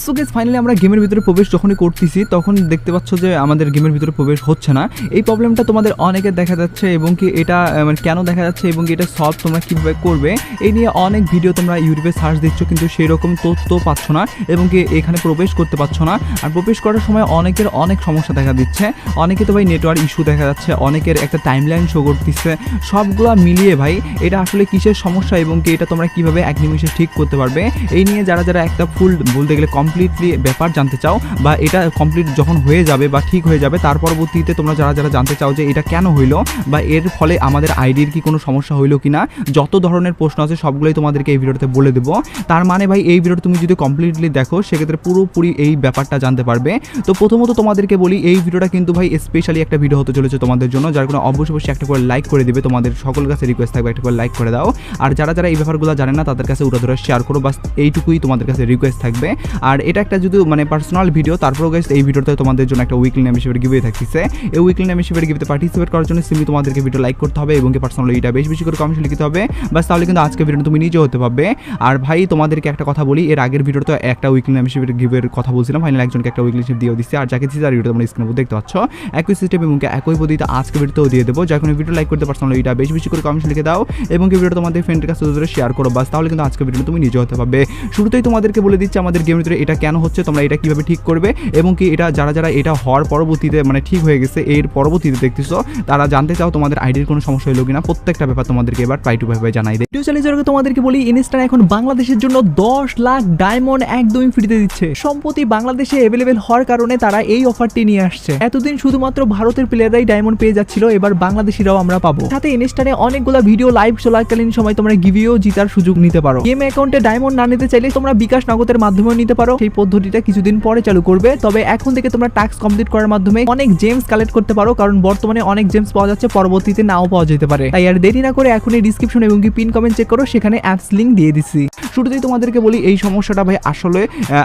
So guys finally আমরা গেমের ভিতরে প্রবেশ যখনই করতেছি তখন দেখতে পাচ্ছ যে আমাদের গেমের ভিতরে প্রবেশ হচ্ছে না। এই প্রবলেমটা তোমাদের অনেকের দেখা যাচ্ছে এবং কি এটা মানে কেন দেখা যাচ্ছে এবং কি এটা সলভ তোমরা কীভাবে করবে এই নিয়ে অনেক ভিডিও তোমরা ইউটিউবে সার্চ দিচ্ছ কিন্তু সেই রকম তথ্য পাচ্ছ না এবং কি এখানে প্রবেশ করতে পারছো না। আর প্রবেশ করার সময় অনেকের অনেক সমস্যা দেখা দিচ্ছে, অনেকে তো ভাই নেটওয়ার্ক ইস্যু দেখা যাচ্ছে, অনেকের একটা টাইমলাইন শো করতেছে। সবগুলো মিলিয়ে ভাই এটা আসলে কিসের সমস্যা এবং কি এটা তোমরা কীভাবে এক নিমিষে ঠিক করতে পারবে এই নিয়ে যারা যারা একটা ফুল বলতে গেলে কমপ্লিটলি ব্যাপার জানতে চাও বা এটা কমপ্লিট যখন হয়ে যাবে বা ঠিক হয়ে যাবে তার পরবর্তীতে তোমরা যারা যারা জানতে চাও যে এটা কেন হইলো বা এর ফলে আমাদের আইডির কি কোনো সমস্যা হইলো কি না, যত ধরনের প্রশ্ন আছে সবগুলোই তোমাদেরকে এই ভিডিওতে বলে দেবো। তার মানে ভাই এই ভিডিওটা তুমি যদি কমপ্লিটলি দেখো সেক্ষেত্রে পুরোপুরি এই ব্যাপারটা জানতে পারবে। তো প্রথমত তোমাদেরকে বলি এই ভিডিওটা কিন্তু ভাই স্পেশালি একটা ভিডিও হতে চলেছে তোমাদের জন্য, যার কোনো অবশ্যই একটা করে লাইক করে দিবে। তোমাদের সকলের কাছে রিকোয়েস্ট থাকবে একটা করে লাইক করে দাও। আর যারা যারা এই ব্যাপারগুলো জানে না তাদের কাছে উড়া ধরে শেয়ার করো, বাস এইটুকুই তোমাদের কাছে রিকোয়েস্ট থাকবে। আর এটা একটা যদি মানে পার্সোনাল ভিডিও, তারপরেও গাইস এই ভিডিওতে তোমাদের জন্য একটা উইকলি মেম্বারশিপের গিভওয়ে থাকছে। এই উইকলি মেম্বারশিপের গিভওয়েতে পার্টিসিপেট করার জন্য সিম্পলি তোমাদেরকে ভিডিও লাইক করতে হবে এবং পার্সোনালি এটা বেশি বেশি করে কমেন্ট লিখতে হবে, বাস তাহলে কিন্তু আজকে ভিডিও তুমি নিজে হতে পারবে। আর ভাই তোমাদেরকে একটা কথা বলি, এর আগের ভিডিওতে একটা উইকলি মেম্বারশিপের গিভওয়ের কথা বলছিলাম, ফাইনালি একজনকে একটা উইকলি মেম্বারশিপ দিয়ে দিচ্ছি। আর যাকে দিচ্ছি তার ভিডিও তোমরা স্ক্রিনে দেখতে পাচ্ছ একই সিস্টেম এবং একই পদ্ধতিতে আজকে ভিডিওতেও দিয়ে দেবো। যখন ভিডিও লাইক করতে পার্সোনালি এটা বেশি বেশি করে কমেন্ট লিখে দাও এবং ভিডিওটা তোমাদের ফ্রেন্ডের কাছে শেয়ার করো, বাস তাহলে কিন্তু আজকে ভিডিও তুমি নিজে হতে পারবে। শুরুতেই তোমাদেরকে বলে দিচ্ছি আমাদের গেমের ভিতরে এটা কেন হচ্ছে, তোমরা এটা কিভাবে ঠিক করবে এবং কি এটা যারা যারা এটা হওয়ার পরবর্তীতে মানে ঠিক হয়ে গেছে এর পরবর্তীতে দেখতেছো তারা জানতে চাও তোমাদের আইডির কোনো সমস্যা হলো কিনা, প্রত্যেকটা ব্যাপার তোমাদেরকে এবার ট্রাই টু ভাবে জানাই দেয়। ভিডিও চালিয়ে যাওয়ার আগে তোমাদেরকে বলি ইনস্টার এখন বাংলাদেশের জন্য 10 লাখ ডায়মন্ড একদমই ফ্রিতে দিচ্ছে। সম্প্রতি বাংলাদেশে অ্যাভেলেবেল হওয়ার কারণে তারা এই অফারটি নিয়ে আসছে। এতদিন শুধুমাত্র ভারতের প্লেয়াররাই ডায়মন্ড পেয়ে যাচ্ছিল, এবার বাংলাদেশিরাও আমরা পাবো। সাথে ইনস্টারে অনেকগুলো ভিডিও লাইভ চলাকালীন সময় তোমরা গিভওয়েও জিতার সুযোগ নিতে পারো। গেম অ্যাকাউন্টে ডায়মন্ড না নিতে চাইলে তোমরা বিকাশ নগদের মাধ্যমেও নিতে পারো। সেই পদ্ধতিটা কিছুদিন পরে চালু করবে, তবে এখন থেকে তোমরা টাস্ক কমপ্লিট করার মাধ্যমে অনেক জেমস কালেক্ট করতে পারো, কারণ বর্তমানে অনেক জেমস পাওয়া যাচ্ছে, পরবর্তীতে নাও পাওয়া যেতে পারে। তাই আর দেরি না করে এখনই ডিসক্রিপশন এবং কি পিন কমেন্ট চেক করো, সেখানে অ্যাপস লিংক দিয়ে দিচ্ছি। শুরুতেই তোমাদেরকে বলি এই সমস্যাটা ভাই আসলে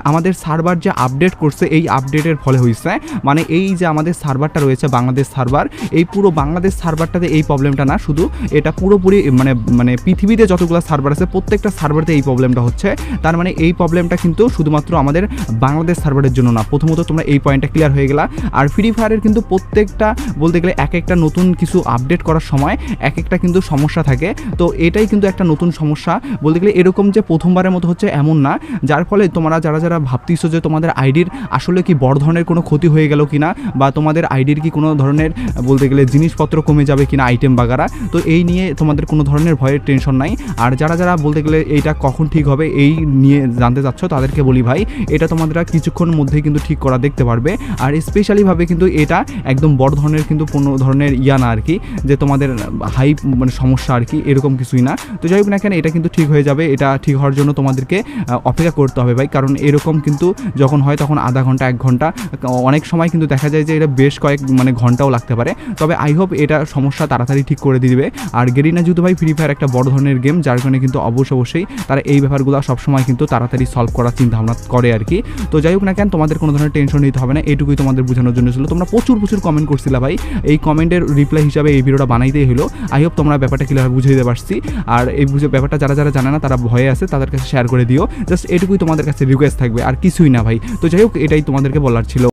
আমাদের সার্ভার যে আপডেট করছে এই আপডেটের ফলে হয়েছে। মানে এই যে আমাদের সার্ভারটা রয়েছে বাংলাদেশ সার্ভার, এই পুরো বাংলাদেশ সার্ভারটাতে এই প্রবলেমটা না, শুধু এটা পুরোপুরি মানে পৃথিবীতে যতগুলো সার্ভার আছে প্রত্যেকটা সার্ভারতে এই প্রবলেমটা হচ্ছে। তার মানে এই প্রবলেমটা কিন্তু শুধুমাত্র আমাদের বাংলাদেশ সার্ভারের জন্য না, প্রথমত তোমরা এই পয়েন্টটা ক্লিয়ার হয়ে গেলা। আর ফ্রি ফায়ারের কিন্তু প্রত্যেকটা বলতে গেলে এক একটা নতুন কিছু আপডেট করার সময় এক একটা কিন্তু সমস্যা থাকে, তো এটাই কিন্তু একটা নতুন সমস্যা বলতে গেলে। এরকম যে প্রথমবারের মতো হচ্ছে এমন না, যার ফলে তোমরা যারা যারা ভাবতেছো যে তোমাদের আইডির আসলে কি বড় ধরনের কোনো ক্ষতি হয়ে গেল কিনা বা তোমাদের আইডির কি কোনো ধরনের বলতে গেলে জিনিসপত্র কমে যাবে কিনা আইটেম বাগারা, তো এই নিয়ে তোমাদের কোনো ধরনের ভয়ের টেনশন নাই। আর যারা যারা বলতে গেলে এইটা কখন ঠিক হবে এই নিয়ে জানতে চাচ্ছ তাদেরকে বলি ভাই এটা তোমরা কিছুক্ষণের মধ্যেই কিন্তু ঠিক করা দেখতে পারবে। আর স্পেশালিভাবে কিন্তু এটা একদম বড় ধরনের কিন্তু কোনো ধরনের না আর কি, যে তোমাদের হাই মানে সমস্যা আর কি, এরকম কিছুই না। তো যাই হোক না কেন এটা কিন্তু ঠিক হয়ে যাবে। এটা ঠিক হওয়ার জন্য তোমাদেরকে অপেক্ষা করতে হবে ভাই, কারণ এরকম কিন্তু যখন হয় তখন আধা ঘন্টা 1 ঘন্টা, অনেক সময় কিন্তু দেখা যায় যে এটা বেশ কয়েক মানে ঘন্টাও লাগতে পারে। তবে আই হোপ এটা সমস্যা তাড়াতাড়ি ঠিক করে দিবে। আর গেরিনা যেহেতু ভাই ফ্রি ফায়ার একটা বড় ধরনের গেম, যার কারণে কিন্তু অবশ্যই তারা এই ব্যাপারগুলো সবসময় কিন্তু তাড়াতাড়ি সলভ করার চিন্তা ভাবনা করে আর কি। তো যাই হোক না কেন তোমাদের কোনো ধরনের টেনশন নিতে হবে না, এইটুকুই তোমাদের বোঝানোর জন্য ছিল। তোমরা প্রচুর কমেন্ট করছিলা ভাই, এই কমেন্টের রিপ্লাই হিসাবে এই ভিডিওটা বানাইতেই হলো। আই হোপ তোমরা ব্যাপারটা ক্লিয়ারভাবে বুঝে দিতে পারছি। আর এই ব্যাপারটা যারা যারা জানে না তারা ভয়ে আছে তাদের কাছে শেয়ার করে দিও, জাস্ট এটুকুই তোমাদের কাছে রিকোয়েস্ট থাকবে, আর কিছুই না ভাই। তো যাই হোক এটাই তোমাদেরকে বলার ছিল।